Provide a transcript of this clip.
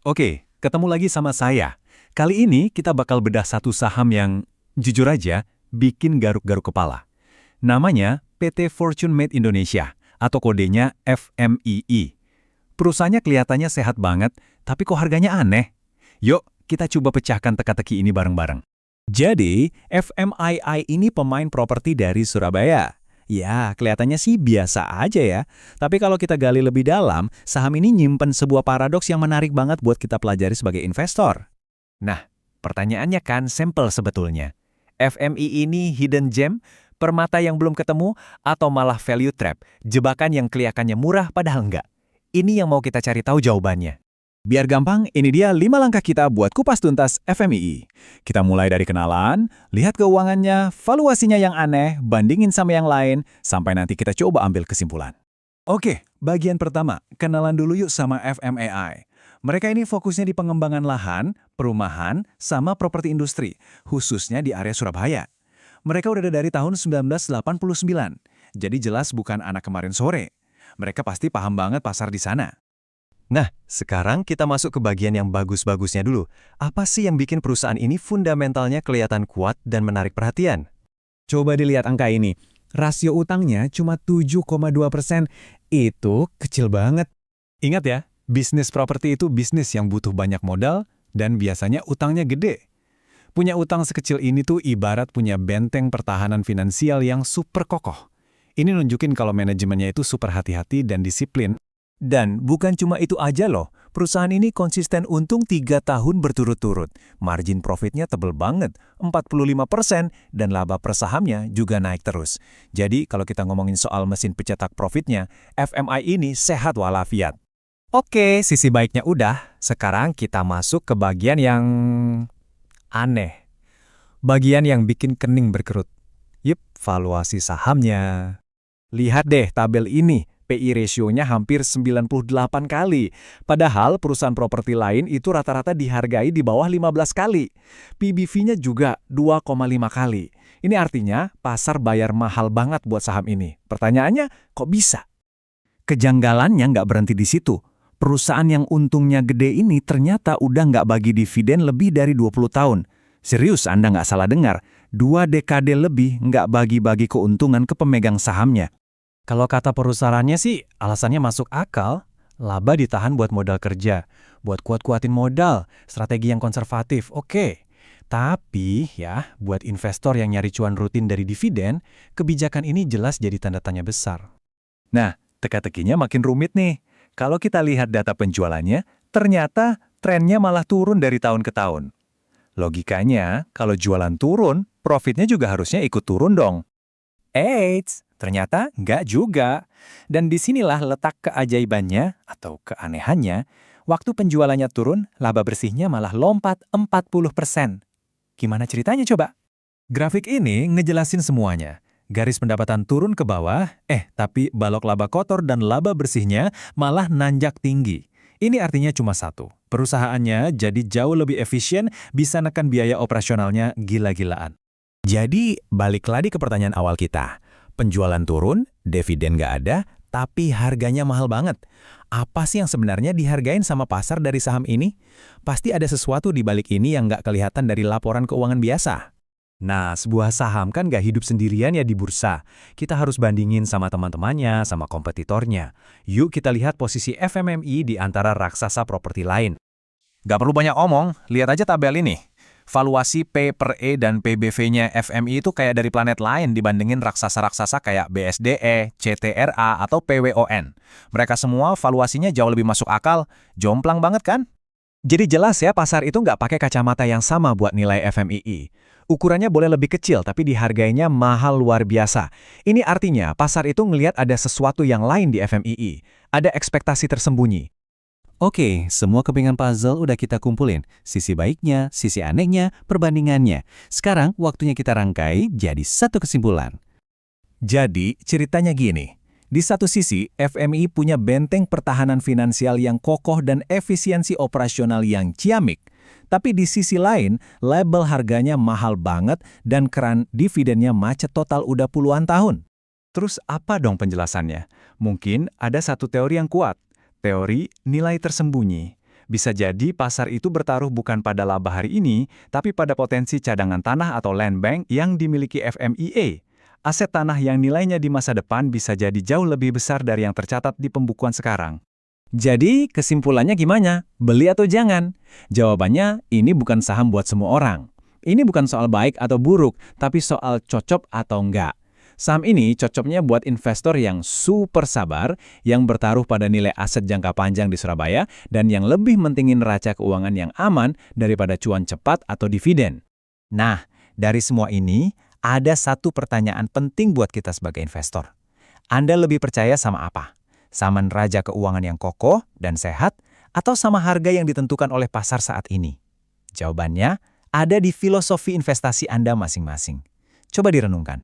Oke, ketemu lagi sama saya. Kali ini kita bakal bedah satu saham yang, jujur aja, bikin garuk-garuk kepala. Namanya PT Fortune Made Indonesia, atau kodenya FMII. Perusahaannya kelihatannya sehat banget, tapi kok harganya aneh? Yuk, kita coba pecahkan teka-teki ini bareng-bareng. Jadi, FMII ini pemain properti dari Surabaya. Ya, kelihatannya sih biasa aja ya. Tapi kalau kita gali lebih dalam, saham ini nyimpen sebuah paradoks yang menarik banget buat kita pelajari sebagai investor. Nah, pertanyaannya kan simple sebetulnya. FMI ini hidden gem, permata yang belum ketemu, atau malah value trap, jebakan yang kelihatannya murah padahal enggak? Ini yang mau kita cari tahu jawabannya. Biar gampang, ini dia 5 langkah kita buat kupas tuntas FMII. Kita mulai dari kenalan, lihat keuangannya, valuasinya yang aneh, bandingin sama yang lain, sampai nanti kita coba ambil kesimpulan. Oke, bagian pertama, kenalan dulu yuk sama FMII. Mereka ini fokusnya di pengembangan lahan, perumahan, sama properti industri, khususnya di area Surabaya. Mereka udah ada dari tahun 1989, jadi jelas bukan anak kemarin sore. Mereka pasti paham banget pasar di sana. Nah, sekarang kita masuk ke bagian yang bagus-bagusnya dulu. Apa sih yang bikin perusahaan ini fundamentalnya kelihatan kuat dan menarik perhatian? Coba dilihat angka ini. Rasio utangnya cuma 7,2%. Itu kecil banget. Ingat ya, bisnis properti itu bisnis yang butuh banyak modal dan biasanya utangnya gede. Punya utang sekecil ini tuh ibarat punya benteng pertahanan finansial yang super kokoh. Ini nunjukin kalau manajemennya itu super hati-hati dan disiplin. Dan bukan cuma itu aja loh, perusahaan ini konsisten untung 3 tahun berturut-turut. Margin profitnya tebel banget, 45%, dan laba per sahamnya juga naik terus. Jadi kalau kita ngomongin soal mesin pencetak profitnya, FMI ini sehat walafiat. Oke, sisi baiknya udah. Sekarang kita masuk ke bagian yang aneh. Bagian yang bikin kening berkerut. Yup, valuasi sahamnya. Lihat deh tabel ini. PI ratio-nya hampir 98 kali. Padahal perusahaan properti lain itu rata-rata dihargai di bawah 15 kali. PBV-nya juga 2,5 kali. Ini artinya pasar bayar mahal banget buat saham ini. Pertanyaannya, kok bisa? Kejanggalannya nggak berhenti di situ. Perusahaan yang untungnya gede ini ternyata udah nggak bagi dividen lebih dari 20 tahun. Serius, Anda nggak salah dengar. 2 dekade lebih nggak bagi-bagi keuntungan ke pemegang sahamnya. Kalau kata perusahaannya sih, alasannya masuk akal. Laba ditahan buat modal kerja, buat kuat-kuatin modal, strategi yang konservatif, oke. Tapi ya, buat investor yang nyari cuan rutin dari dividen, kebijakan ini jelas jadi tanda tanya besar. Nah, teka-tekinya makin rumit nih. Kalau kita lihat data penjualannya, ternyata trennya malah turun dari tahun ke tahun. Logikanya, kalau jualan turun, profitnya juga harusnya ikut turun dong. Eits, ternyata nggak juga. Dan disinilah letak keajaibannya atau keanehannya. Waktu penjualannya turun, laba bersihnya malah lompat 40%. Gimana ceritanya coba? Grafik ini ngejelasin semuanya. Garis pendapatan turun ke bawah, tapi balok laba kotor dan laba bersihnya malah nanjak tinggi. Ini artinya cuma satu. Perusahaannya jadi jauh lebih efisien, bisa nekan biaya operasionalnya gila-gilaan. Jadi, balik lagi ke pertanyaan awal kita. Penjualan turun, dividen nggak ada, tapi harganya mahal banget. Apa sih yang sebenarnya dihargain sama pasar dari saham ini? Pasti ada sesuatu di balik ini yang nggak kelihatan dari laporan keuangan biasa. Nah, sebuah saham kan nggak hidup sendirian ya di bursa. Kita harus bandingin sama teman-temannya, sama kompetitornya. Yuk kita lihat posisi FMMI di antara raksasa properti lain. Nggak perlu banyak omong, lihat aja tabel ini. Valuasi P per E dan PBV-nya FMI itu kayak dari planet lain dibandingin raksasa-raksasa kayak BSDE, CTRA, atau PWON. Mereka semua valuasinya jauh lebih masuk akal, jomplang banget kan? Jadi jelas ya pasar itu nggak pakai kacamata yang sama buat nilai FMII. Ukurannya boleh lebih kecil tapi dihargainya mahal luar biasa. Ini artinya pasar itu ngelihat ada sesuatu yang lain di FMII. Ada ekspektasi tersembunyi. Oke, semua kepingan puzzle udah kita kumpulin. Sisi baiknya, sisi anehnya, perbandingannya. Sekarang waktunya kita rangkai jadi satu kesimpulan. Jadi ceritanya gini. Di satu sisi, FMI punya benteng pertahanan finansial yang kokoh dan efisiensi operasional yang ciamik. Tapi di sisi lain, label harganya mahal banget dan keran dividennya macet total udah puluhan tahun. Terus apa dong penjelasannya? Mungkin ada satu teori yang kuat. Teori nilai tersembunyi. Bisa jadi pasar itu bertaruh bukan pada laba hari ini, tapi pada potensi cadangan tanah atau land bank yang dimiliki FMIA. Aset tanah yang nilainya di masa depan bisa jadi jauh lebih besar dari yang tercatat di pembukuan sekarang. Jadi, kesimpulannya gimana? Beli atau jangan? Jawabannya, ini bukan saham buat semua orang. Ini bukan soal baik atau buruk, tapi soal cocok atau enggak. Saham ini cocoknya buat investor yang super sabar, yang bertaruh pada nilai aset jangka panjang di Surabaya, dan yang lebih mentingin neraca keuangan yang aman daripada cuan cepat atau dividen. Nah, dari semua ini, ada satu pertanyaan penting buat kita sebagai investor. Anda lebih percaya sama apa? Sama neraca keuangan yang kokoh dan sehat, atau sama harga yang ditentukan oleh pasar saat ini? Jawabannya ada di filosofi investasi Anda masing-masing. Coba direnungkan.